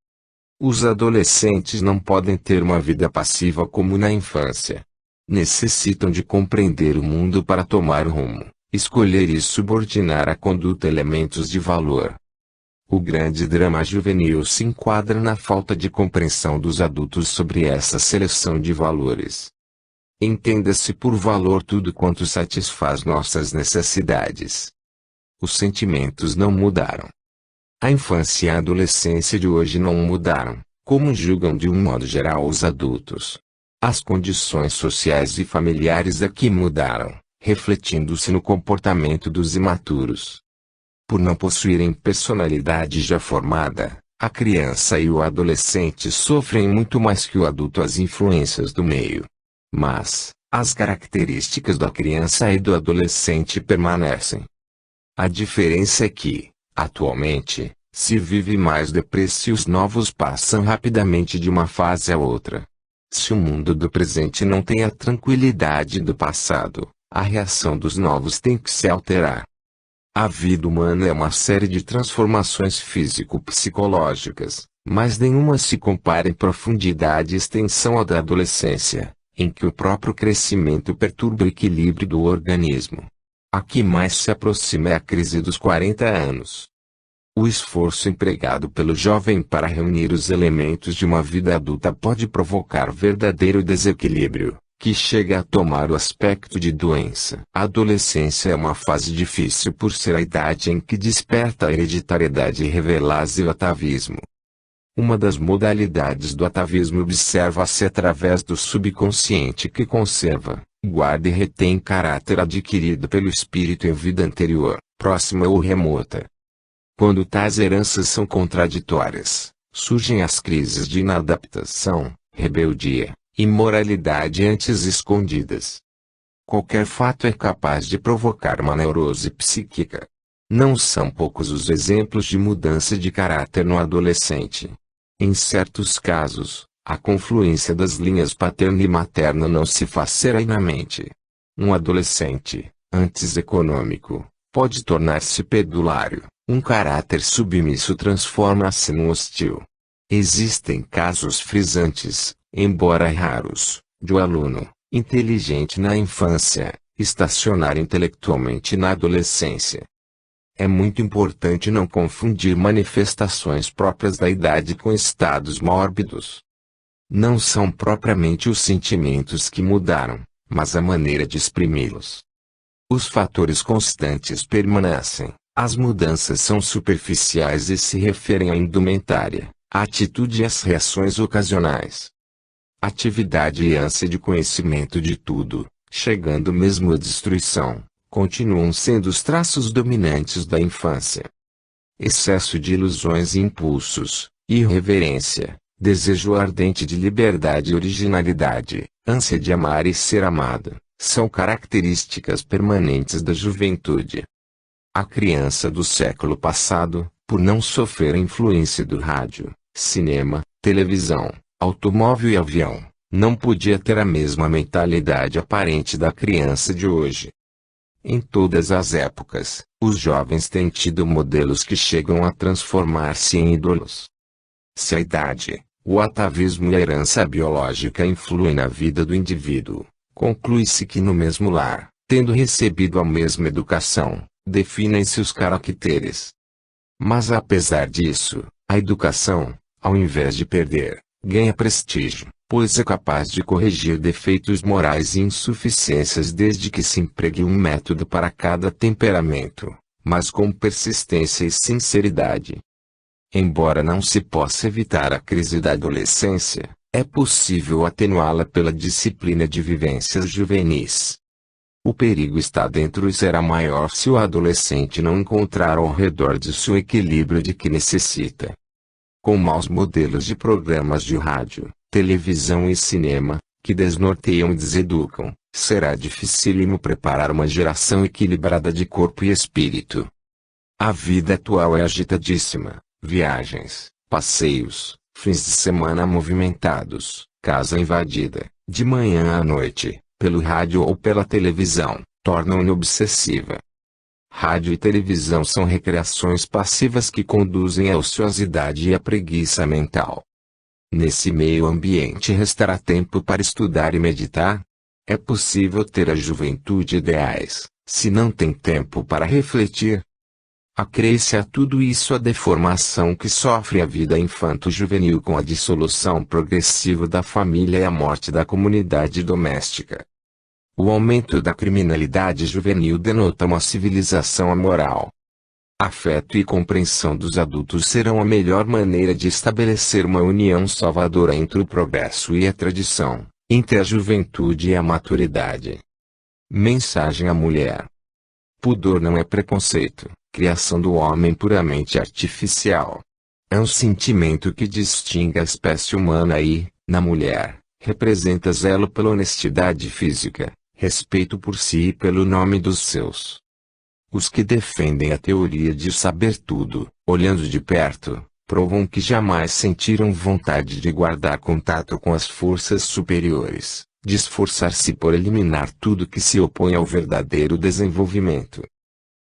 Os adolescentes não podem ter uma vida passiva como na infância. Necessitam de compreender o mundo para tomar rumo, escolher e subordinar à conduta elementos de valor. O grande drama juvenil se enquadra na falta de compreensão dos adultos sobre essa seleção de valores. Entenda-se por valor tudo quanto satisfaz nossas necessidades. Os sentimentos não mudaram. A infância e a adolescência de hoje não mudaram, como julgam de um modo geral os adultos. As condições sociais e familiares aqui mudaram, refletindo-se no comportamento dos imaturos. Por não possuírem personalidade já formada, a criança e o adolescente sofrem muito mais que o adulto as influências do meio. Mas, as características da criança e do adolescente permanecem. A diferença é que, atualmente, se vive mais depressa e os novos passam rapidamente de uma fase a outra. Se o mundo do presente não tem a tranquilidade do passado, a reação dos novos tem que se alterar. A vida humana é uma série de transformações físico-psicológicas, mas nenhuma se compara em profundidade e extensão à da adolescência, em que o próprio crescimento perturba o equilíbrio do organismo. A que mais se aproxima é a crise dos 40 anos. O esforço empregado pelo jovem para reunir os elementos de uma vida adulta pode provocar verdadeiro desequilíbrio, que chega a tomar o aspecto de doença. A adolescência é uma fase difícil por ser a idade em que desperta a hereditariedade e revela-se o atavismo. Uma das modalidades do atavismo observa-se através do subconsciente que conserva, guarda e retém caráter adquirido pelo espírito em vida anterior, próxima ou remota. Quando tais heranças são contraditórias, surgem as crises de inadaptação, rebeldia, imoralidade antes escondidas. Qualquer fato é capaz de provocar uma neurose psíquica. Não são poucos os exemplos de mudança de caráter no adolescente. Em certos casos, a confluência das linhas paterna e materna não se faz serenamente. Um adolescente, antes econômico, pode tornar-se pedulário. Um caráter submisso transforma-se num hostil. Existem casos frisantes, embora raros, de um aluno, inteligente na infância, estacionar intelectualmente na adolescência. É muito importante não confundir manifestações próprias da idade com estados mórbidos. Não são propriamente os sentimentos que mudaram, mas a maneira de exprimi-los. Os fatores constantes permanecem. As mudanças são superficiais e se referem à indumentária, à atitude e às reações ocasionais. Atividade e ânsia de conhecimento de tudo, chegando mesmo à destruição, continuam sendo os traços dominantes da infância. Excesso de ilusões e impulsos, irreverência, desejo ardente de liberdade e originalidade, ânsia de amar e ser amado, são características permanentes da juventude. A criança do século passado, por não sofrer a influência do rádio, cinema, televisão, automóvel e avião, Não podia ter a mesma mentalidade aparente da criança de hoje. Em todas as épocas, os jovens têm tido modelos que chegam a transformar-se em ídolos. Se a idade, o atavismo e a herança biológica influem na vida do indivíduo, conclui-se que no mesmo lar, tendo recebido a mesma educação, definem-se os caracteres. Mas apesar disso, a educação, ao invés de perder, ganha prestígio, pois é capaz de corrigir defeitos morais e insuficiências desde que se empregue um método para cada temperamento, mas com persistência e sinceridade. Embora não se possa evitar a crise da adolescência, é possível atenuá-la pela disciplina de vivências juvenis. O perigo está dentro e será maior se o adolescente não encontrar ao redor de si o equilíbrio de que necessita. Com maus modelos de programas de rádio, televisão e cinema, que desnorteiam e deseducam, será dificílimo preparar uma geração equilibrada de corpo e espírito. A vida atual é agitadíssima, viagens, passeios, fins de semana movimentados, casa invadida, de manhã à noite, pelo rádio ou pela televisão, tornam-no obsessiva. Rádio e televisão são recreações passivas que conduzem à ociosidade e à preguiça mental. Nesse meio ambiente restará tempo para estudar e meditar? É possível ter a juventude ideais, se não tem tempo para refletir? Acresce a tudo isso a deformação que sofre a vida infanto-juvenil com a dissolução progressiva da família e a morte da comunidade doméstica. O aumento da criminalidade juvenil denota uma civilização amoral. Afeto e compreensão dos adultos serão a melhor maneira de estabelecer uma união salvadora entre o progresso e a tradição, entre a juventude e a maturidade. Mensagem à mulher. Pudor não é preconceito, criação do homem puramente artificial. É um sentimento que distingue a espécie humana e, na mulher, representa zelo pela honestidade física, respeito por si e pelo nome dos seus. Os que defendem a teoria de saber tudo, olhando de perto, provam que jamais sentiram vontade de guardar contato com as forças superiores, de esforçar-se por eliminar tudo que se opõe ao verdadeiro desenvolvimento.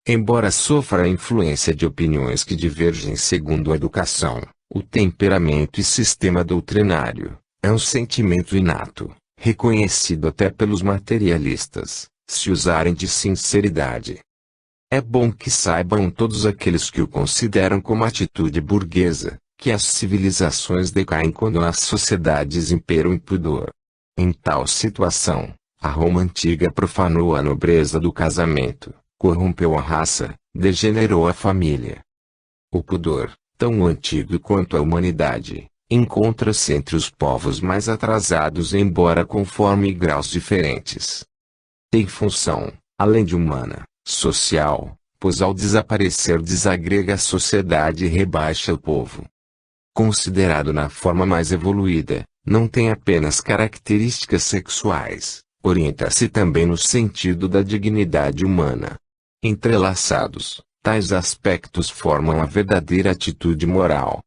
Embora sofra a influência de opiniões que divergem segundo a educação, o temperamento e sistema doutrinário, é um sentimento inato, reconhecido até pelos materialistas, se usarem de sinceridade. É bom que saibam todos aqueles que o consideram como atitude burguesa, que as civilizações decaem quando nas sociedades impera o impudor. Em tal situação, a Roma antiga profanou a nobreza do casamento, corrompeu a raça, degenerou a família. O pudor, tão antigo quanto a humanidade, encontra-se entre os povos mais atrasados embora conforme graus diferentes. Tem função, além de humana, social, pois ao desaparecer desagrega a sociedade e rebaixa o povo. Considerado na forma mais evoluída, não tem apenas características sexuais, orienta-se também no sentido da dignidade humana. Entrelaçados, tais aspectos formam a verdadeira atitude moral.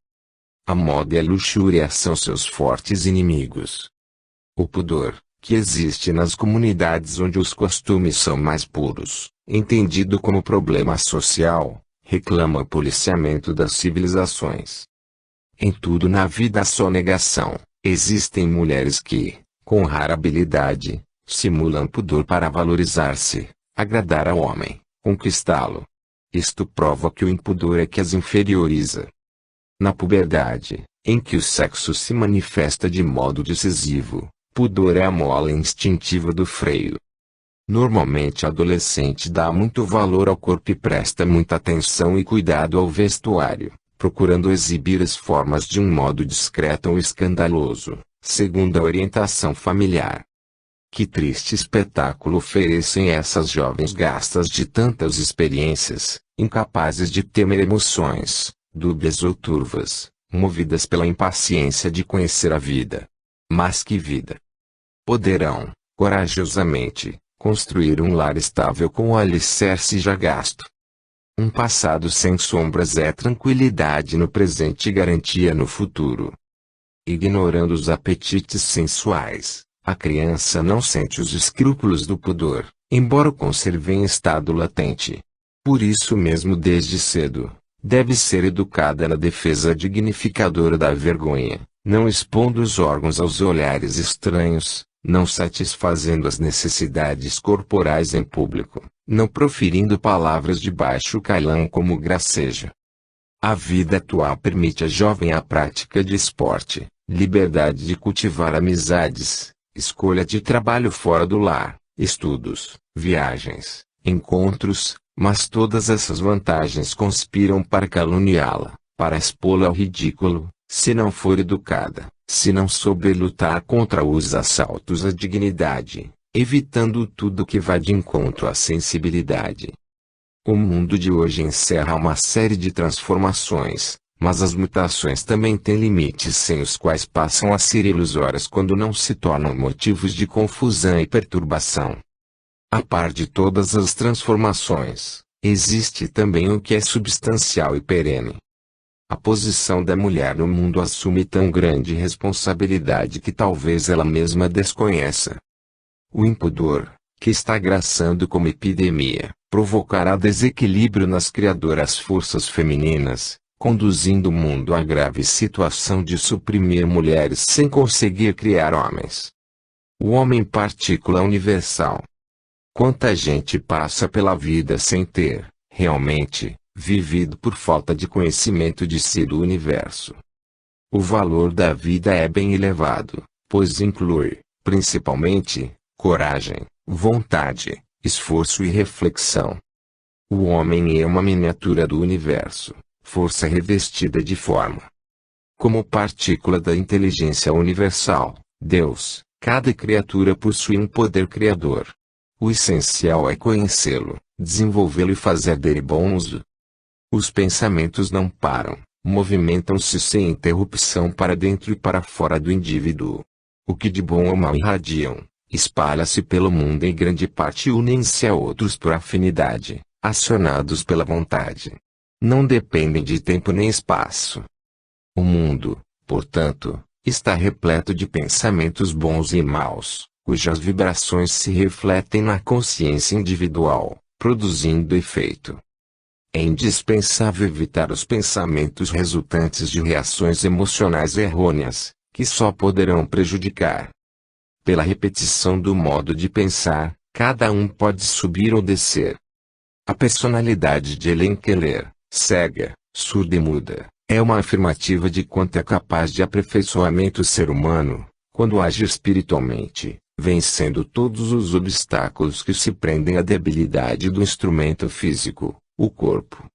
A moda e a luxúria são seus fortes inimigos. O pudor, que existe nas comunidades onde os costumes são mais puros, entendido como problema social, reclama o policiamento das civilizações. Em tudo na vida há sonegação. Existem mulheres que, com rara habilidade, simulam pudor para valorizar-se, agradar ao homem, conquistá-lo. Isto prova que o impudor é que as inferioriza. Na puberdade, em que o sexo se manifesta de modo decisivo, pudor é a mola instintiva do freio. Normalmente a adolescente dá muito valor ao corpo e presta muita atenção e cuidado ao vestuário, procurando exibir as formas de um modo discreto ou escandaloso, segundo a orientação familiar. Que triste espetáculo oferecem essas jovens gastas de tantas experiências, incapazes de temer emoções, dúbias ou turvas, movidas pela impaciência de conhecer a vida. Mas que vida! Poderão, corajosamente, construir um lar estável com o alicerce já gasto. Um passado sem sombras é tranquilidade no presente e garantia no futuro. Ignorando os apetites sensuais, a criança não sente os escrúpulos do pudor, embora o conserve em estado latente. Por isso mesmo desde cedo, deve ser educada na defesa dignificadora da vergonha, não expondo os órgãos aos olhares estranhos, não satisfazendo as necessidades corporais em público, não proferindo palavras de baixo calão como gracejo. A vida atual permite à jovem a prática de esporte, liberdade de cultivar amizades, escolha de trabalho fora do lar, estudos, viagens, encontros, mas todas essas vantagens conspiram para caluniá-la, para expô-la ao ridículo, se não for educada, se não souber lutar contra os assaltos à dignidade, evitando tudo que vá de encontro à sensibilidade. O mundo de hoje encerra uma série de transformações, mas as mutações também têm limites sem os quais passam a ser ilusórias quando não se tornam motivos de confusão e perturbação. A par de todas as transformações, existe também o que é substancial e perene. A posição da mulher no mundo assume tão grande responsabilidade que talvez ela mesma desconheça. O impudor, que está graçando como epidemia, provocará desequilíbrio nas criadoras forças femininas, conduzindo o mundo à grave situação de suprimir mulheres sem conseguir criar homens. O homem partícula universal. Quanta gente passa pela vida sem ter, realmente, vivido por falta de conhecimento de si do universo. O valor da vida é bem elevado, pois inclui, principalmente, coragem, vontade, esforço e reflexão. O homem é uma miniatura do universo, força revestida de forma. Como partícula da inteligência universal, Deus, cada criatura possui um poder criador. O essencial é conhecê-lo, desenvolvê-lo e fazer dele bom uso. Os pensamentos não param, movimentam-se sem interrupção para dentro e para fora do indivíduo. O que de bom ou mal irradiam, espalha-se pelo mundo e em grande parte unem-se a outros por afinidade, acionados pela vontade. Não dependem de tempo nem espaço. O mundo, portanto, está repleto de pensamentos bons e maus, cujas vibrações se refletem na consciência individual, produzindo efeito. É indispensável evitar os pensamentos resultantes de reações emocionais errôneas, que só poderão prejudicar. Pela repetição do modo de pensar, cada um pode subir ou descer. A personalidade de Helen Keller, cega, surda e muda, é uma afirmativa de quanto é capaz de aperfeiçoamento o ser humano, quando age espiritualmente, vencendo todos os obstáculos que se prendem à debilidade do instrumento físico, o corpo.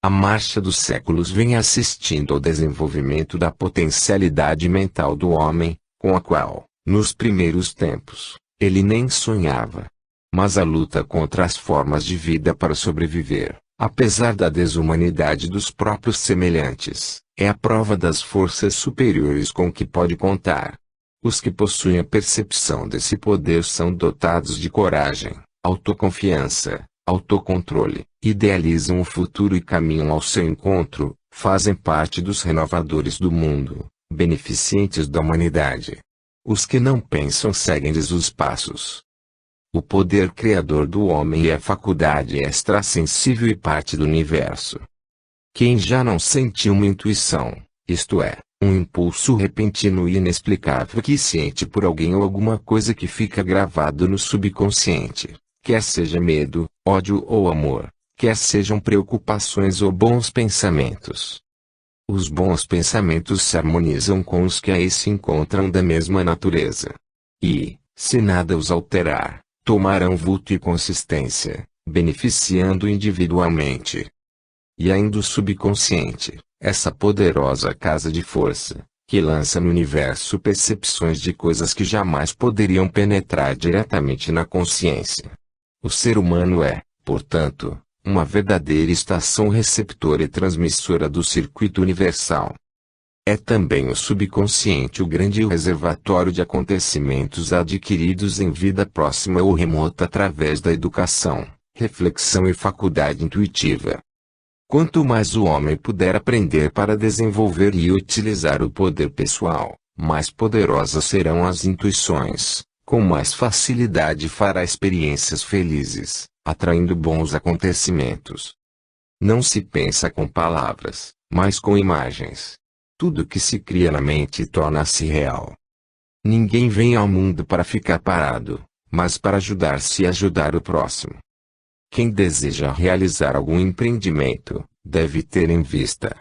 A marcha dos séculos vem assistindo ao desenvolvimento da potencialidade mental do homem, com a qual, nos primeiros tempos, ele nem sonhava. Mas a luta contra as formas de vida para sobreviver, apesar da desumanidade dos próprios semelhantes, é a prova das forças superiores com que pode contar. Os que possuem a percepção desse poder são dotados de coragem, autoconfiança, autocontrole, idealizam o futuro e caminham ao seu encontro, fazem parte dos renovadores do mundo, beneficentes da humanidade. Os que não pensam seguem-lhes os passos. O poder criador do homem é a faculdade extrasensível e parte do universo. Quem já não sentiu uma intuição, isto é, um impulso repentino e inexplicável que sente por alguém ou alguma coisa que fica gravado no subconsciente, quer seja medo, ódio ou amor, quer sejam preocupações ou bons pensamentos. Os bons pensamentos se harmonizam com os que aí se encontram da mesma natureza. E, se nada os alterar, tomarão vulto e consistência, beneficiando individualmente. E ainda o subconsciente, essa poderosa casa de força, que lança no universo percepções de coisas que jamais poderiam penetrar diretamente na consciência. O ser humano é, portanto, uma verdadeira estação receptora e transmissora do circuito universal. É também o subconsciente o grande reservatório de acontecimentos adquiridos em vida próxima ou remota através da educação, reflexão e faculdade intuitiva. Quanto mais o homem puder aprender para desenvolver e utilizar o poder pessoal, mais poderosas serão as intuições, com mais facilidade fará experiências felizes, atraindo bons acontecimentos. Não se pensa com palavras, mas com imagens. Tudo que se cria na mente torna-se real. Ninguém vem ao mundo para ficar parado, mas para ajudar-se e ajudar o próximo. Quem deseja realizar algum empreendimento, deve ter em vista